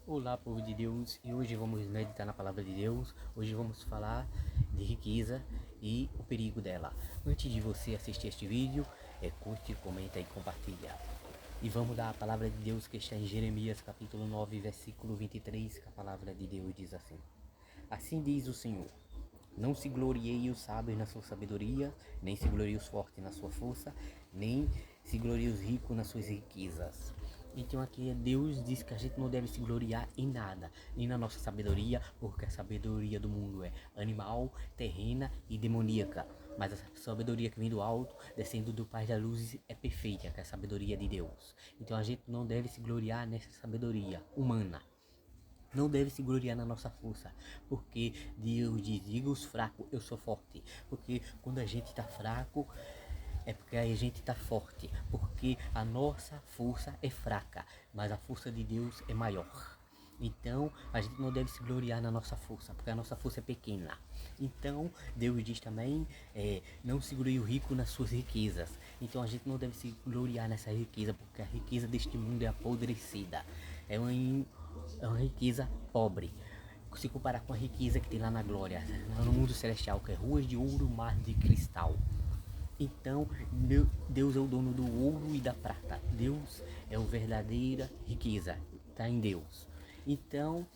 Olá, povo de Deus, e hoje vamos meditar na palavra de Deus. Hoje vamos falar de riqueza e o perigo dela. Antes de você assistir este vídeo, curte, comenta e compartilha. E vamos dar a palavra de Deus que está em Jeremias capítulo 9, versículo 23, que a palavra de Deus diz assim: Assim diz o Senhor: Não se glorieie os sábios na sua sabedoria, nem se glorieie os fortes na sua força, nem se glorieie os ricos nas suas riquezas. Então aqui Deus diz que a gente não deve se gloriar em nada, nem na nossa sabedoria, porque a sabedoria do mundo é animal, terrena e demoníaca. Mas a sabedoria que vem do alto, descendo do Pai da luz, é perfeita, que é a sabedoria de Deus. Então a gente não deve se gloriar nessa sabedoria humana. Não deve se gloriar na nossa força, porque Deus diz: diga os fracos, eu sou forte. Porque quando a gente está fraco, é porque a gente está forte, porque a nossa força é fraca, mas a força de Deus é maior. Então a gente não deve se gloriar na nossa força, porque a nossa força é pequena. Então Deus diz também, não se glorie o rico nas suas riquezas. Então a gente não deve se gloriar nessa riqueza, porque a riqueza deste mundo é apodrecida, é uma riqueza pobre. Se comparar com a riqueza que tem lá na glória, no mundo celestial, que é ruas de ouro, mar de cristal. Então Deus é o dono do ouro e da prata. Deus é a verdadeira riqueza, está em Deus. Então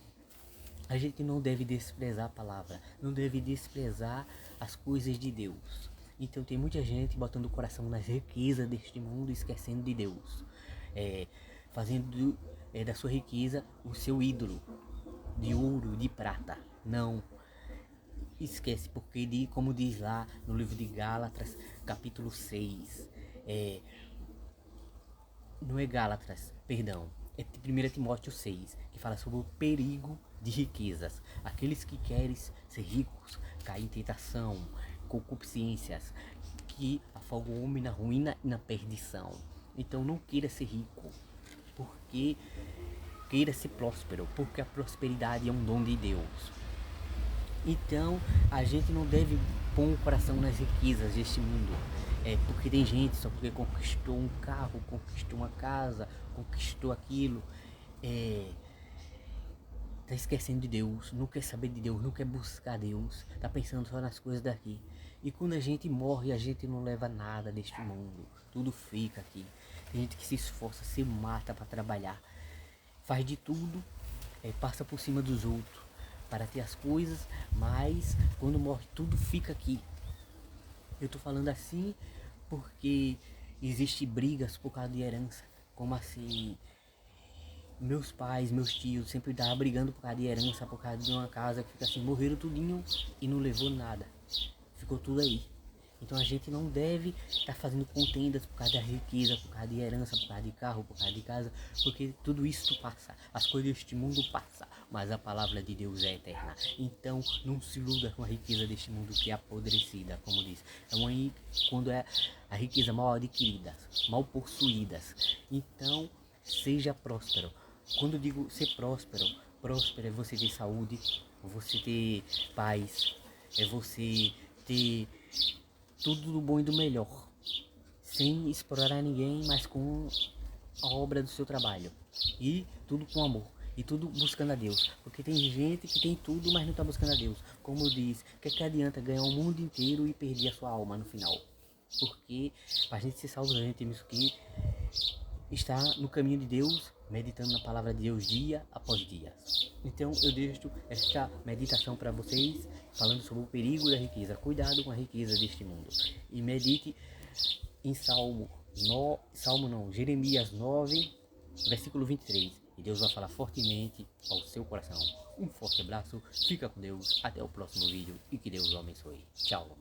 a gente não deve desprezar a palavra, não deve desprezar as coisas de Deus. Então tem muita gente botando o coração nas riquezas deste mundo, esquecendo de Deus, fazendo da sua riqueza o seu ídolo de ouro, de prata. Não esquece, porque como diz lá no livro de Gálatas, capítulo 6, não é Gálatas, perdão, é 1 Timóteo 6, que fala sobre o perigo de riquezas. Aqueles que querem ser ricos caem em tentação, concupiscências, que afogam o homem na ruína e na perdição. Então não queira ser rico, porque queira ser próspero, porque a prosperidade é um dom de Deus. Então a gente não deve pôr o coração nas riquezas deste mundo, porque tem gente só porque conquistou um carro, conquistou uma casa, conquistou aquilo, tá esquecendo de Deus, não quer saber de Deus, não quer buscar Deus, tá pensando só nas coisas daqui. E quando a gente morre, a gente não leva nada deste mundo, tudo fica aqui. Tem gente que se esforça, se mata para trabalhar, faz de tudo, passa por cima dos outros para ter as coisas, mas quando morre tudo fica aqui. Eu tô falando assim porque existe brigas por causa de herança. Como assim? Meus pais, meus tios sempre estavam brigando por causa de herança, por causa de uma casa que fica assim, morreram tudinho e não levou nada, ficou tudo aí. Então a gente não deve estar fazendo contendas por causa da riqueza, por causa de herança, por causa de carro, por causa de casa, porque tudo isso passa, as coisas deste mundo passam, mas a palavra de Deus é eterna. Então não se iluda com a riqueza deste mundo que é apodrecida, como diz. Quando é a riqueza mal adquirida, mal possuídas. Então seja próspero. Quando eu digo ser próspero, próspero é você ter saúde, você ter paz, é você ter tudo do bom e do melhor, sem explorar ninguém, mas com a obra do seu trabalho, e tudo com amor, e tudo buscando a Deus, porque tem gente que tem tudo, mas não está buscando a Deus. Como diz, que adianta ganhar o mundo inteiro e perder a sua alma no final? Porque para a gente ser salvo, a gente temos que estar no caminho de Deus, meditando na palavra de Deus dia após dia. Então eu deixo esta meditação para vocês, falando sobre o perigo da riqueza. Cuidado com a riqueza deste mundo. E medite em Jeremias 9, versículo 23. E Deus vai falar fortemente ao seu coração. Um forte abraço, fica com Deus, até o próximo vídeo e que Deus o abençoe. Tchau.